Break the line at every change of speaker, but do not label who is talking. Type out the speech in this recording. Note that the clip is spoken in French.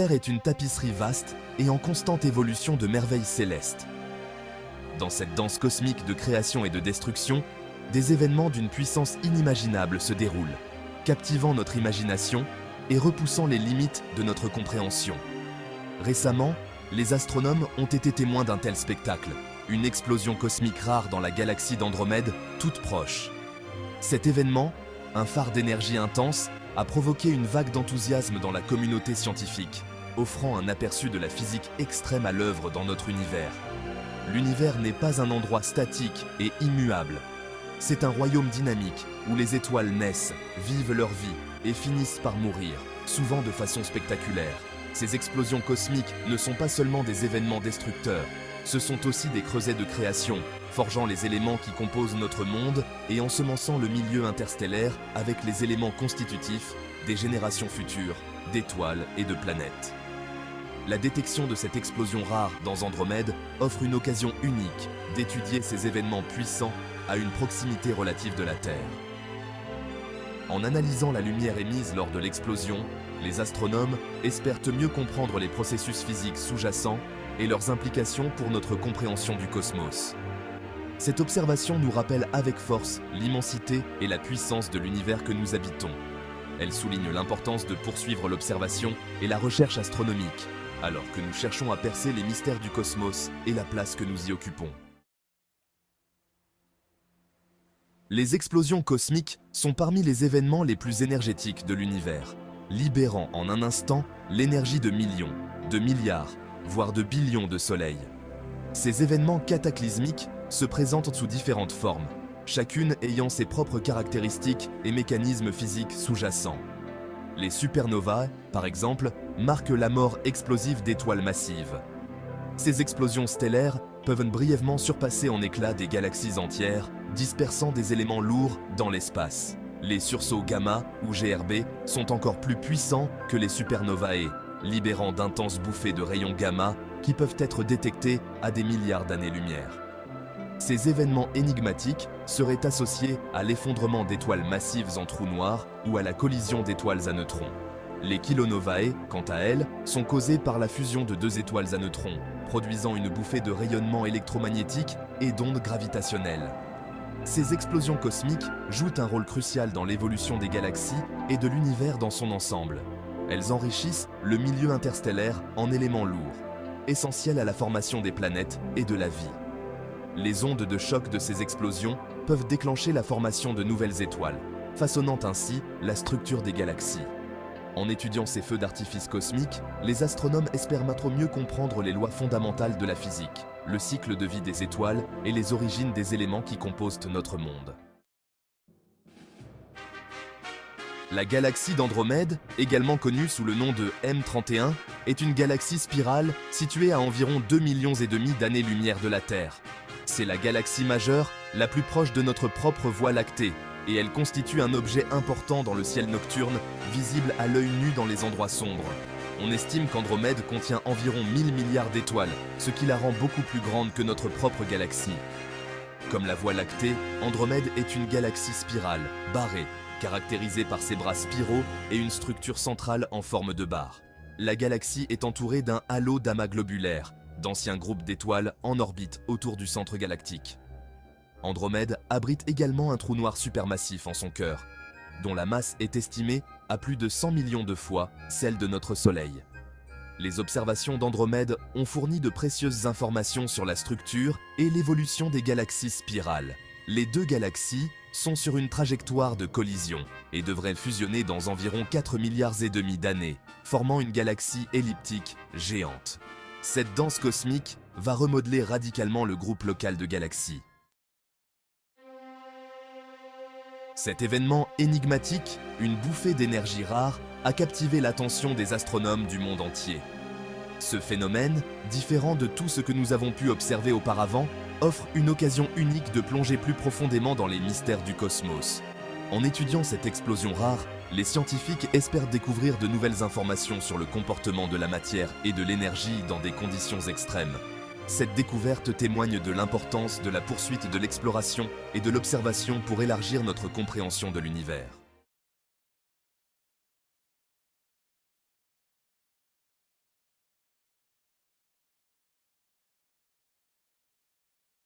L'univers est une tapisserie vaste et en constante évolution de merveilles célestes. Dans cette danse cosmique de création et de destruction, des événements d'une puissance inimaginable se déroulent, captivant notre imagination et repoussant les limites de notre compréhension. Récemment, les astronomes ont été témoins d'un tel spectacle, une explosion cosmique rare dans la galaxie d'Andromède, toute proche. Cet événement, un phare d'énergie intense, a provoqué une vague d'enthousiasme dans la communauté scientifique, offrant un aperçu de la physique extrême à l'œuvre dans notre univers. L'univers n'est pas un endroit statique et immuable. C'est un royaume dynamique où les étoiles naissent, vivent leur vie et finissent par mourir, souvent de façon spectaculaire. Ces explosions cosmiques ne sont pas seulement des événements destructeurs, ce sont aussi des creusets de création, forgeant les éléments qui composent notre monde et ensemençant le milieu interstellaire avec les éléments constitutifs des générations futures, d'étoiles et de planètes. La détection de cette explosion rare dans Andromède offre une occasion unique d'étudier ces événements puissants à une proximité relative de la Terre. En analysant la lumière émise lors de l'explosion, les astronomes espèrent mieux comprendre les processus physiques sous-jacents et leurs implications pour notre compréhension du cosmos. Cette observation nous rappelle avec force l'immensité et la puissance de l'univers que nous habitons. Elle souligne l'importance de poursuivre l'observation et la recherche astronomique, alors que nous cherchons à percer les mystères du cosmos et la place que nous y occupons. Les explosions cosmiques sont parmi les événements les plus énergétiques de l'univers, libérant en un instant l'énergie de millions, de milliards, voire de billions de soleils. Ces événements cataclysmiques se présentent sous différentes formes, chacune ayant ses propres caractéristiques et mécanismes physiques sous-jacents. Les supernovas, par exemple, marquent la mort explosive d'étoiles massives. Ces explosions stellaires peuvent brièvement surpasser en éclats des galaxies entières, dispersant des éléments lourds dans l'espace. Les sursauts gamma ou GRB sont encore plus puissants que les supernovae, libérant d'intenses bouffées de rayons gamma qui peuvent être détectés à des milliards d'années-lumière. Ces événements énigmatiques seraient associés à l'effondrement d'étoiles massives en trous noirs ou à la collision d'étoiles à neutrons. Les kilonovae, quant à elles, sont causées par la fusion de deux étoiles à neutrons, produisant une bouffée de rayonnement électromagnétique et d'ondes gravitationnelles. Ces explosions cosmiques jouent un rôle crucial dans l'évolution des galaxies et de l'univers dans son ensemble. Elles enrichissent le milieu interstellaire en éléments lourds, essentiels à la formation des planètes et de la vie. Les ondes de choc de ces explosions peuvent déclencher la formation de nouvelles étoiles, façonnant ainsi la structure des galaxies. En étudiant ces feux d'artifice cosmiques, les astronomes espèrent mieux comprendre les lois fondamentales de la physique, le cycle de vie des étoiles et les origines des éléments qui composent notre monde. La galaxie d'Andromède, également connue sous le nom de M31, est une galaxie spirale située à environ 2,5 millions d'années-lumière de la Terre. C'est la galaxie majeure la plus proche de notre propre Voie lactée, et elle constitue un objet important dans le ciel nocturne, visible à l'œil nu dans les endroits sombres. On estime qu'Andromède contient environ 1000 milliards d'étoiles, ce qui la rend beaucoup plus grande que notre propre galaxie. Comme la Voie lactée, Andromède est une galaxie spirale, barrée, caractérisée par ses bras spiraux et une structure centrale en forme de barre. La galaxie est entourée d'un halo d'amas globulaires, d'anciens groupes d'étoiles en orbite autour du centre galactique. Andromède abrite également un trou noir supermassif en son cœur, dont la masse est estimée à plus de 100 millions de fois celle de notre Soleil. Les observations d'Andromède ont fourni de précieuses informations sur la structure et l'évolution des galaxies spirales. Les deux galaxies sont sur une trajectoire de collision et devraient fusionner dans environ 4,5 milliards d'années, formant une galaxie elliptique géante. Cette danse cosmique va remodeler radicalement le groupe local de galaxies. Cet événement énigmatique, une bouffée d'énergie rare, a captivé l'attention des astronomes du monde entier. Ce phénomène, différent de tout ce que nous avons pu observer auparavant, offre une occasion unique de plonger plus profondément dans les mystères du cosmos. En étudiant cette explosion rare, les scientifiques espèrent découvrir de nouvelles informations sur le comportement de la matière et de l'énergie dans des conditions extrêmes. Cette découverte témoigne de l'importance de la poursuite de l'exploration et de l'observation pour élargir notre compréhension de l'univers.